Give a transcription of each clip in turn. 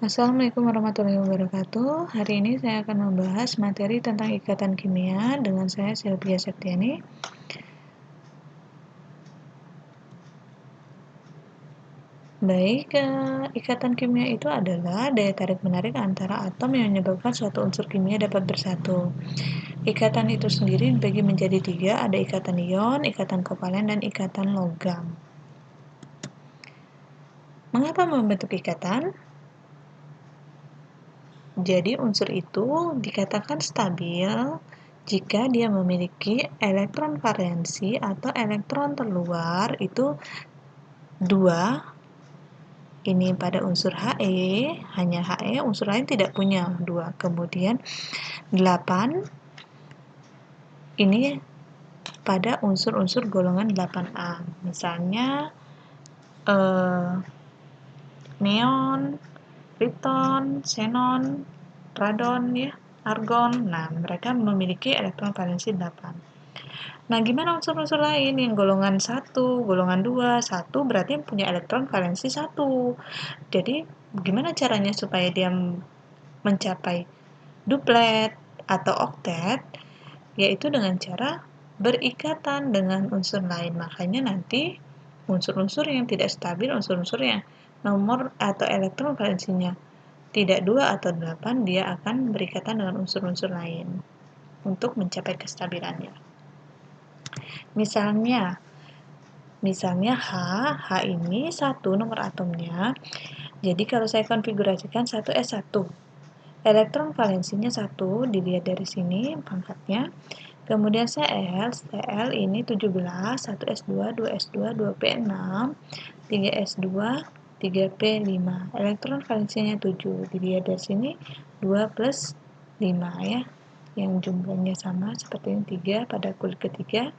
Assalamualaikum warahmatullahi wabarakatuh. Hari ini saya akan membahas materi tentang ikatan kimia dengan saya Sylvia Septiani. Baik, ikatan kimia itu adalah daya tarik-menarik antara atom yang menyebabkan suatu unsur kimia dapat bersatu. Ikatan itu sendiri dibagi menjadi 3, ada ikatan ion, ikatan kovalen, dan ikatan logam. Mengapa membentuk ikatan? Jadi unsur itu dikatakan stabil jika dia memiliki elektron valensi atau elektron terluar itu 2. Ini pada unsur He, hanya He, unsur lain tidak punya 2. Kemudian 8, ini pada unsur-unsur golongan 8A. Misalnya neon, krypton, xenon, radon, ya, argon. Nah, mereka memiliki elektron valensi 8. Nah, gimana unsur-unsur lain yang golongan 1, golongan 2, 1 berarti punya elektron valensi 1. Jadi, gimana caranya supaya dia mencapai duplet atau oktet? Yaitu dengan cara berikatan dengan unsur lain. Makanya nanti unsur-unsur yang tidak stabil, unsur-unsur yang nomor atau elektron valensinya tidak 2 atau 8, dia akan berikatan dengan unsur-unsur lain untuk mencapai kestabilannya. Misalnya H ini 1 nomor atomnya. Jadi kalau saya konfigurasikan 1s1, elektron valensinya 1, dilihat dari sini pangkatnya. Kemudian Cl ini 17, 1s2, 2s2, 2p6, 3s2, 3p5. Elektron valensinya 7, dilihat dari sini 2 plus 5, ya. Yang jumlahnya sama seperti ini, 3 pada kulit ketiga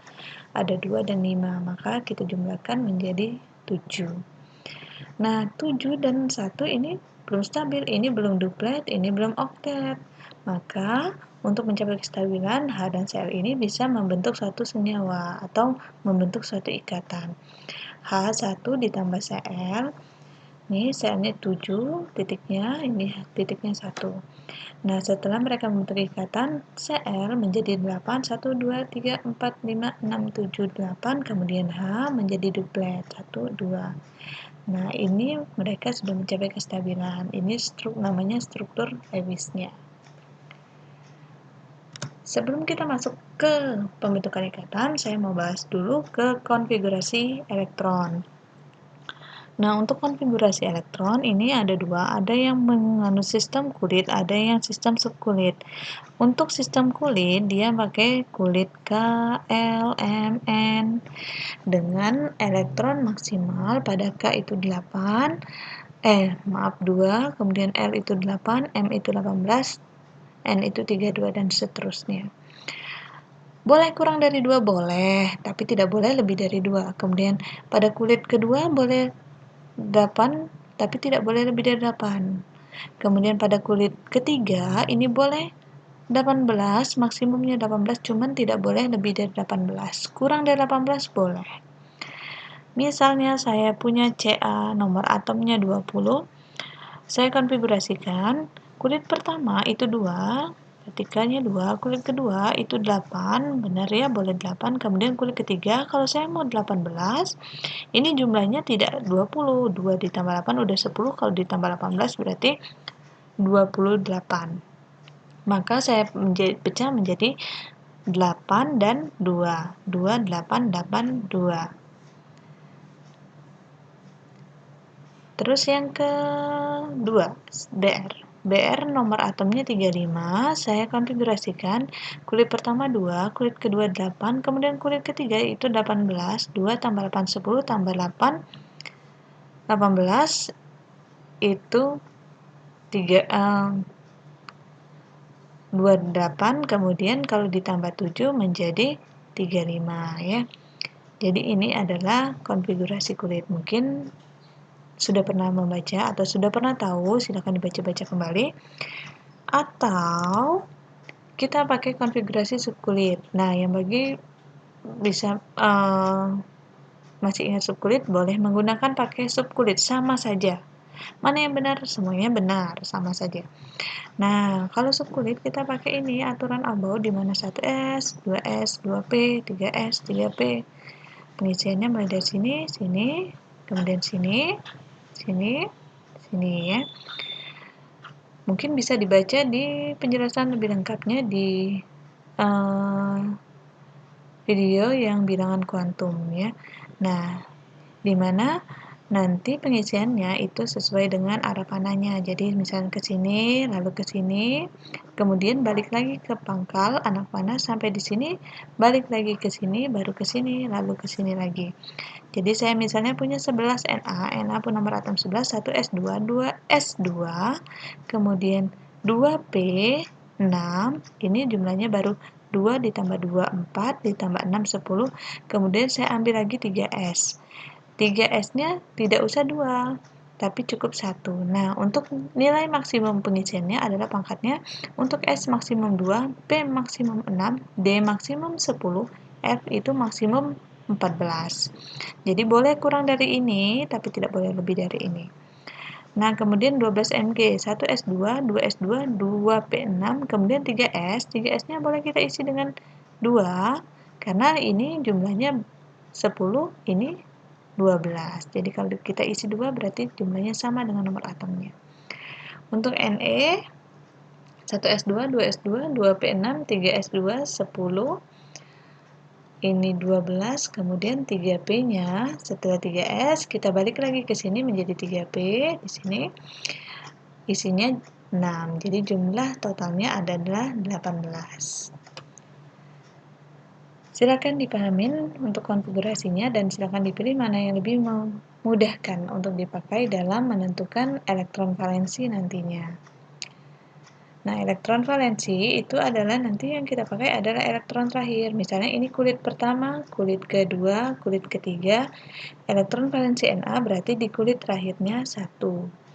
ada 2 dan 5, maka kita jumlahkan menjadi 7. Nah, 7 dan 1 ini belum stabil, ini belum duplet, ini belum oktet. Maka, untuk mencapai kestabilan, H dan Cl ini bisa membentuk suatu senyawa atau membentuk suatu ikatan. H1 ditambah Cl, ini Cl-nya 7, titiknya, ini titiknya 1. Nah, setelah mereka membentuk ikatan, Cl menjadi 8, 1, 2, 3, 4, 5, 6, 7, 8, kemudian H menjadi duplet, 1, 2. Nah, ini mereka sudah mencapai kestabilan. Ini namanya struktur Lewisnya. Sebelum kita masuk ke pembentukan ikatan, saya mau bahas dulu ke konfigurasi elektron. Nah, untuk konfigurasi elektron ini ada 2, ada yang mengandung sistem kulit, ada yang sistem subkulit. Untuk sistem kulit, dia pakai kulit K, L, M, N dengan elektron maksimal pada K itu 8, 2, kemudian L itu 8, M itu 18, N itu 32, dan seterusnya. Boleh kurang dari 2, boleh, tapi tidak boleh lebih dari 2. Kemudian pada kulit kedua boleh 8, tapi tidak boleh lebih dari 8. Kemudian pada kulit ketiga ini boleh 18, maksimumnya 18, cuman tidak boleh lebih dari 18. Kurang dari 18 boleh. Misalnya saya punya Ca, nomor atomnya 20. Saya konfigurasikan kulit pertama itu 2, ketikanya 2, kulit kedua itu 8, benar ya, boleh 8. Kemudian kulit ketiga, kalau saya mau 18, ini jumlahnya tidak 20, 2 ditambah 8 udah 10, kalau ditambah 18 berarti 28. Maka saya pecah menjadi 8 dan 2, 2, 8, 8, 2. Terus yang kedua, BR nomor atomnya 35, saya konfigurasikan kulit pertama 2, kulit kedua 8, kemudian kulit ketiga itu 18, 2 tambah 8, 10, tambah 8, 18, itu 28, kemudian kalau ditambah 7 menjadi 35, ya. Jadi ini adalah konfigurasi kulit. Mungkin sudah pernah membaca atau sudah pernah tahu, silakan dibaca-baca kembali. Atau kita pakai konfigurasi subkulit. Nah, yang bagi bisa masih ingat subkulit, boleh menggunakan pakai subkulit, sama saja. Mana yang benar? Semuanya benar, sama saja. Nah, kalau subkulit kita pakai ini aturan about di mana 1S, 2S, 2P, 3S, 3P. Pengisiannya mulai dari sini, sini, kemudian sini, sini, sini ya. Mungkin bisa dibaca di penjelasan lebih lengkapnya di video yang bilangan kuantum ya. Nah, di mana nanti pengisiannya itu sesuai dengan arah panahnya. Jadi misalnya ke sini, lalu ke sini, kemudian balik lagi ke pangkal anak panah sampai di sini, balik lagi ke sini, baru ke sini, lalu ke sini lagi. Jadi saya misalnya punya 11 Na pun nomor atom 11, 1S2, 2S2, kemudian 2P, 6, ini jumlahnya baru 2 ditambah 2, 4, ditambah 6, 10, kemudian saya ambil lagi 3S. 3S-nya tidak usah 2, tapi cukup 1. Nah, untuk nilai maksimum pengisiannya adalah pangkatnya untuk S maksimum 2, P maksimum 6, D maksimum 10, F itu maksimum 14. Jadi boleh kurang dari ini, tapi tidak boleh lebih dari ini. Nah, kemudian 12 Mg, 1S2, 2S2, 2P6, kemudian 3S. 3S-nya boleh kita isi dengan 2, karena ini jumlahnya 10, ini 12. Jadi kalau kita isi 2 berarti jumlahnya sama dengan nomor atomnya. Untuk Ne 1S2, 2S2, 2P6, 3S2, 10. Ini 12, kemudian 3P-nya setelah 3S kita balik lagi ke sini menjadi 3P. Di sini isinya 6. Jadi jumlah totalnya adalah 18. Silakan dipahamin untuk konfigurasinya dan silakan dipilih mana yang lebih memudahkan untuk dipakai dalam menentukan elektron valensi nantinya. Nah, elektron valensi itu adalah nanti yang kita pakai adalah elektron terakhir. Misalnya ini kulit pertama, kulit kedua, kulit ketiga. Elektron valensi Na berarti di kulit terakhirnya 1.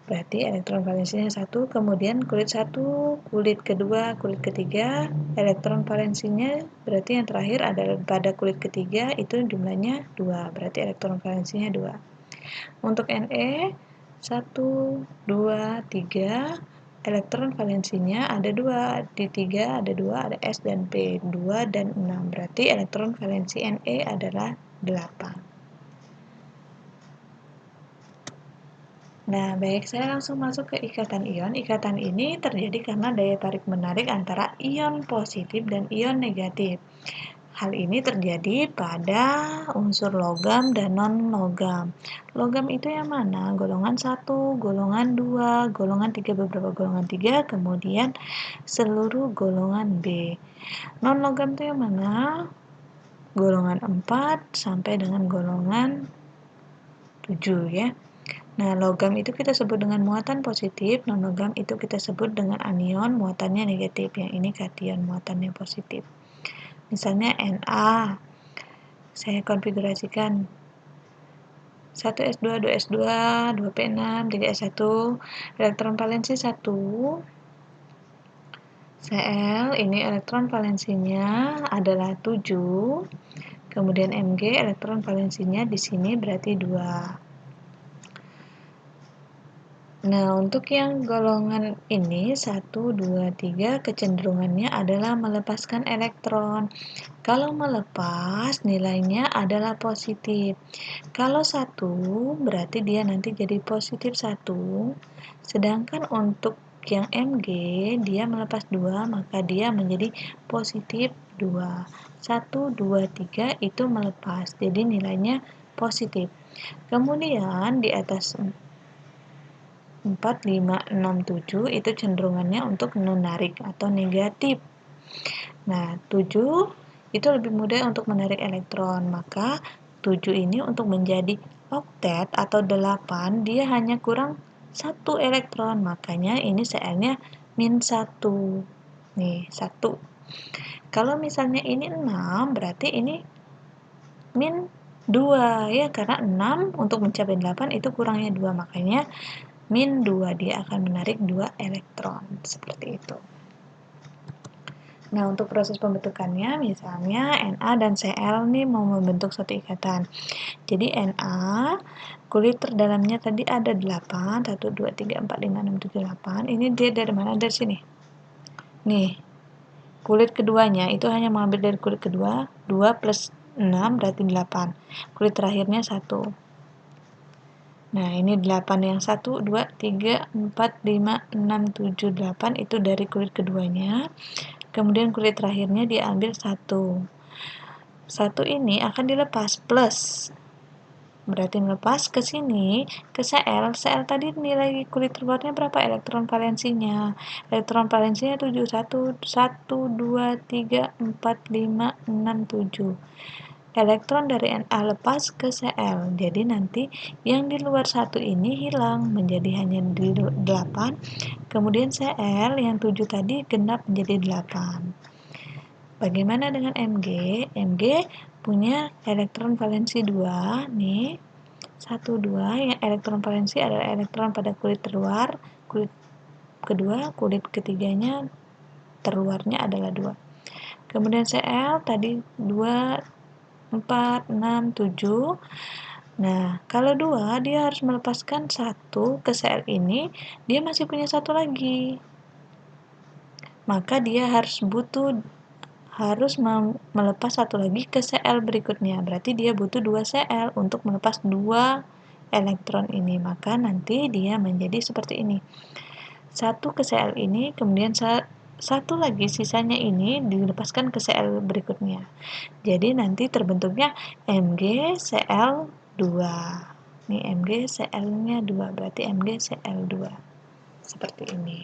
Berarti elektron valensinya 1, kemudian kulit 1, kulit kedua, kulit ketiga, elektron valensinya berarti yang terakhir adalah pada kulit ketiga itu jumlahnya 2, berarti elektron valensinya 2. Untuk Ne 1, 2, 3, elektron valensinya ada 2, di 3 ada 2, ada S dan P, 2 dan 6, berarti elektron valensi Ne adalah 8. Nah, baik, saya langsung masuk ke ikatan ion. Ikatan ini terjadi karena daya tarik-menarik antara ion positif dan ion negatif. Hal ini terjadi pada unsur logam dan non-logam. Logam itu yang mana? Golongan 1, golongan 2, golongan 3, beberapa golongan 3, kemudian seluruh golongan B. Non-logam itu yang mana? Golongan 4 sampai dengan golongan 7 ya. Nah, logam itu kita sebut dengan muatan positif, non-logam itu kita sebut dengan anion, muatannya negatif. Yang ini kation, muatannya positif. Misalnya Na, saya konfigurasikan 1S2, 2S2, 2P6, 3S1, elektron valensi 1, Cl, ini elektron valensinya adalah 7, kemudian Mg, elektron valensinya di sini berarti 2. Nah, untuk yang golongan ini 1, 2, 3 kecenderungannya adalah melepaskan elektron. Kalau melepas nilainya adalah positif. Kalau 1 berarti dia nanti jadi positif 1. Sedangkan untuk yang Mg dia melepas 2 maka dia menjadi positif 2. 1, 2, 3 itu melepas. Jadi nilainya positif. Kemudian di atas 4, 5, 6, 7 itu cenderungannya untuk menarik atau negatif. Nah, 7 itu lebih mudah untuk menarik elektron, maka 7 ini untuk menjadi oktet atau 8 dia hanya kurang 1 elektron, makanya ini Cl-nya -1. Nih, 1. Kalau misalnya ini 6, berarti ini -2 ya, karena 6 untuk mencapai 8 itu kurangnya 2, makanya -2 dia akan menarik 2 elektron seperti itu. Nah, untuk proses pembentukannya, misalnya Na dan Cl nih mau membentuk satu ikatan. Jadi Na, kulit terdalamnya tadi ada 8, 1, 2, 3, 4, 5, 6, 7, 8. Ini dia dari mana? Dari sini. Nih, kulit keduanya itu hanya mengambil dari kulit kedua, 2 plus 6 berarti 8. Kulit terakhirnya 1. Nah, ini 8 yang 1, 2, 3, 4, 5, 6, 7, 8 itu dari kulit keduanya. Kemudian kulit terakhirnya diambil 1. 1 ini akan dilepas plus. Berarti melepas ke sini, ke Cl. Cl tadi nilai kulit luarnya berapa elektron valensinya? Elektron valensinya 7. 1, 2, 3, 4, 5, 6, 7. Elektron dari Na lepas ke Cl. Jadi nanti yang di luar 1 ini hilang, menjadi hanya di 8. Kemudian Cl yang 7 tadi genap menjadi 8. Bagaimana dengan Mg? Mg punya elektron valensi 2, nih. 1, 2, yang elektron valensi adalah elektron pada kulit terluar, kulit kedua, kulit ketiganya terluarnya adalah 2. Kemudian Cl tadi 2, 4, 6, 7. Nah, kalau 2 dia harus melepaskan 1 ke Cl ini, dia masih punya 1 lagi. Maka dia harus melepas 1 lagi ke Cl berikutnya. Berarti dia butuh 2 Cl untuk melepas 2 elektron ini. Maka nanti dia menjadi seperti ini. 1 ke Cl ini, kemudian 1 lagi sisanya ini dilepaskan ke Cl berikutnya. Jadi nanti terbentuknya MgCl2. Ini MgCl-nya 2, berarti MgCl2. Seperti ini.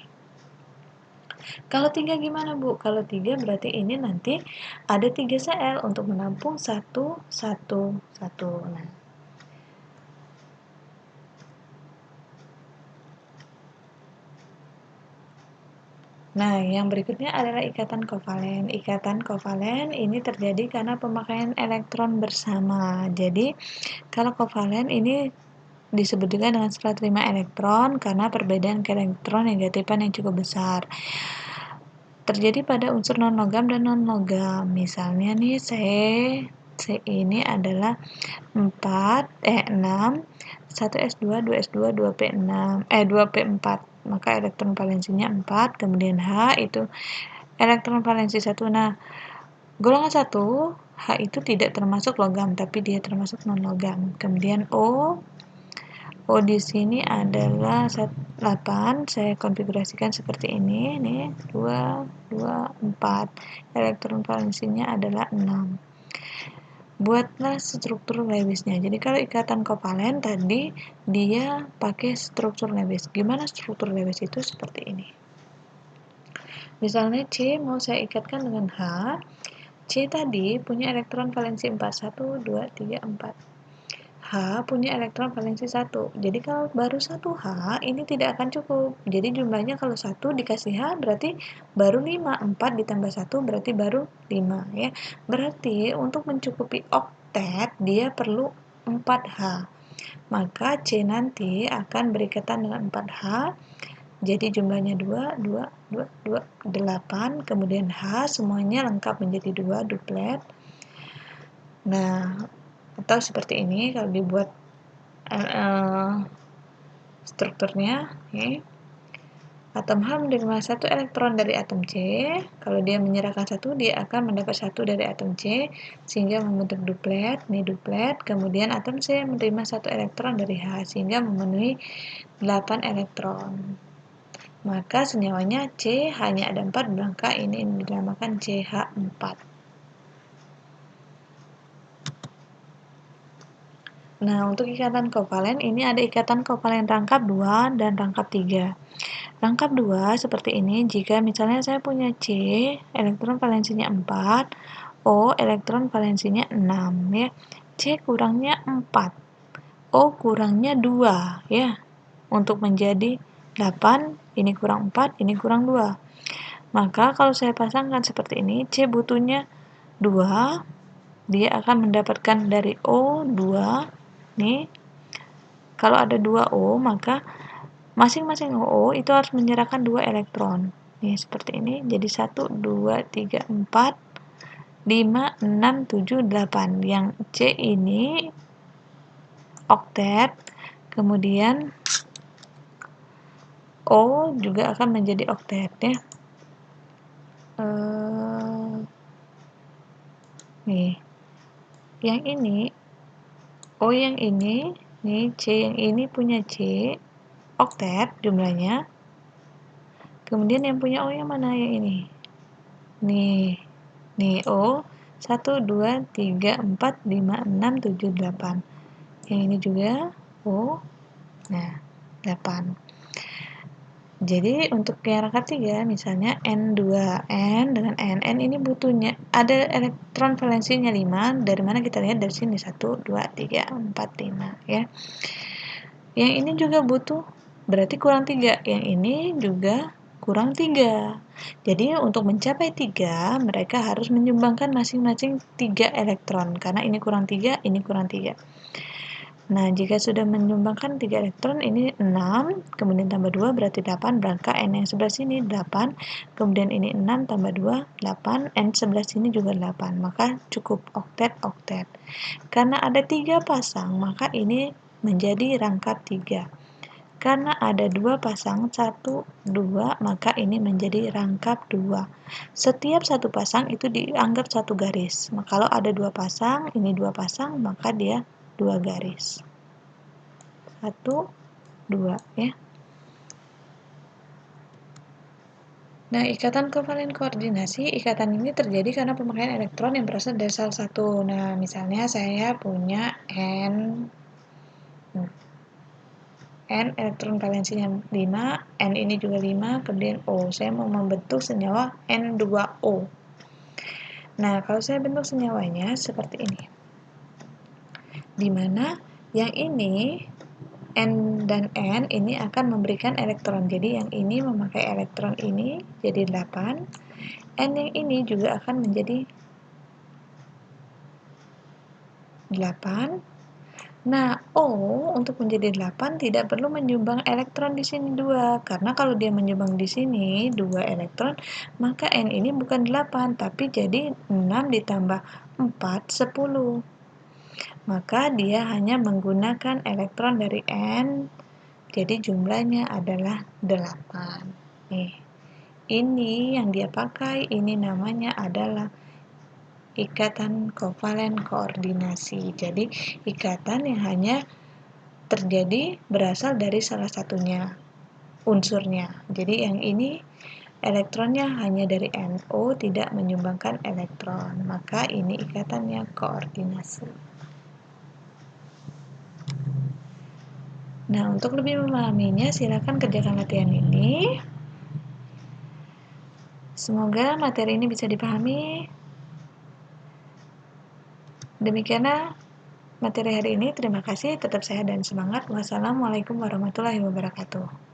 Kalau 3 gimana, Bu? Kalau 3 berarti ini nanti ada 3 Cl untuk menampung 1, 1, 1. Nah, yang berikutnya adalah ikatan kovalen. Ikatan kovalen ini terjadi karena pemakaian elektron bersama. Jadi, kalau kovalen ini disebut juga dengan serah terima elektron karena perbedaan elektron-negatifan yang cukup besar. Terjadi pada unsur non-logam dan non-logam. Misalnya nih, C ini adalah 6, 1s2, 2s2, 2p6, 2p4. Maka elektron valensinya 4, kemudian H itu elektron valensi 1. Nah, golongan 1, H itu tidak termasuk logam, tapi dia termasuk non-logam. Kemudian O di sini adalah 8, saya konfigurasikan seperti ini, nih, 2, 2, 4. Elektron valensinya adalah 6. Buatlah struktur Lewisnya. Jadi kalau ikatan kovalen tadi dia pakai struktur Lewis. Gimana struktur Lewis itu? Seperti ini. Misalnya C mau saya ikatkan dengan H. C tadi punya elektron valensi 4. 1, 2, 3, 4. H punya elektron valensi 1. Jadi kalau baru 1 H ini tidak akan cukup. Jadi jumlahnya kalau 1 dikasih H berarti baru 5. 4 ditambah 1 berarti baru 5 ya. Berarti untuk mencukupi oktet dia perlu 4H. Maka C nanti akan berikatan dengan 4H. Jadi jumlahnya 2, 2, 2, 2, 8. Kemudian H semuanya lengkap menjadi 2 duplet. Nah, atau seperti ini kalau dibuat strukturnya, okay. Atom H menerima 1 elektron dari atom C. Kalau dia menyerahkan 1, dia akan mendapat 1 dari atom C sehingga membentuk duplet. Ini duplet. Kemudian atom C menerima 1 elektron dari H sehingga memenuhi 8 elektron. Maka senyawanya C hanya ada 4, maka ini dinamakan CH4. Nah, untuk ikatan kovalen ini ada ikatan kovalen rangkap 2 dan rangkap 3. Rangkap 2 seperti ini jika misalnya saya punya C, elektron valensinya 4, O elektron valensinya 6 ya. C kurangnya 4, O kurangnya 2 ya. Untuk menjadi 8, ini kurang 4, ini kurang 2. Maka kalau saya pasangkan seperti ini, C butuhnya 2, dia akan mendapatkan dari O 2 nih. Kalau ada 2 O, maka masing-masing O itu harus menyerahkan 2 elektron. Nih, seperti ini. Jadi 1, 2, 3, 4, 5, 6, 7, 8. Yang C ini oktet, kemudian O juga akan menjadi oktet ya. Nih, yang ini O yang ini, nih C yang ini punya C oktet jumlahnya. Kemudian yang punya O yang mana? Yang ini. Nih O 1, 2, 3, 4, 5, 6, 7, 8. Yang ini juga O. Nah, 8. Jadi untuk yang rangka 3 misalnya N2, N dengan N ini butuhnya ada elektron valensinya 5, dari mana kita lihat dari sini 1, 2, 3, 4, 5 ya. Yang ini juga butuh, berarti kurang 3, yang ini juga kurang 3. Jadi untuk mencapai 3 mereka harus menyumbangkan masing-masing 3 elektron, karena ini kurang 3, ini kurang 3. Nah, jika sudah menyumbangkan 3 elektron, ini 6, kemudian tambah 2 berarti 8, berangka N yang sebelah sini 8, kemudian ini 6 tambah 2, 8, N sebelah sini juga 8, maka cukup oktet-oktet. Karena ada 3 pasang, maka ini menjadi rangkap 3. Karena ada 2 pasang, 1, 2, maka ini menjadi rangkap 2. Setiap satu pasang itu dianggap satu garis. Kalau ada 2 pasang, ini 2 pasang, maka dia 2 garis. 1, 2 ya. Nah, ikatan kovalen koordinasi, ikatan ini terjadi karena pemakaian elektron yang berasal dari salah satu. Nah, misalnya saya punya N elektron valensinya 5, N ini juga 5, kemudian O. Saya mau membentuk senyawa N2O. Nah, kalau saya bentuk senyawanya seperti ini. Di mana yang ini N dan N ini akan memberikan elektron. Jadi yang ini memakai elektron ini jadi 8. N yang ini juga akan menjadi 8. Nah, O untuk menjadi 8 tidak perlu menyumbang elektron di sini 2. Karena kalau dia menyumbang di sini 2 elektron, maka N ini bukan 8, tapi jadi 6 ditambah 4, 10. Maka dia hanya menggunakan elektron dari N, jadi jumlahnya adalah 8. Nih, ini yang dia pakai, ini namanya adalah ikatan kovalen koordinasi. Jadi, ikatan yang hanya terjadi berasal dari salah satunya unsurnya. Jadi, yang ini elektronnya hanya dari NO, tidak menyumbangkan elektron. Maka ini ikatannya koordinasi. Nah, untuk lebih memahaminya, silakan kerjakan latihan ini. Semoga materi ini bisa dipahami. Demikianlah materi hari ini. Terima kasih, tetap sehat dan semangat. Wassalamualaikum warahmatullahi wabarakatuh.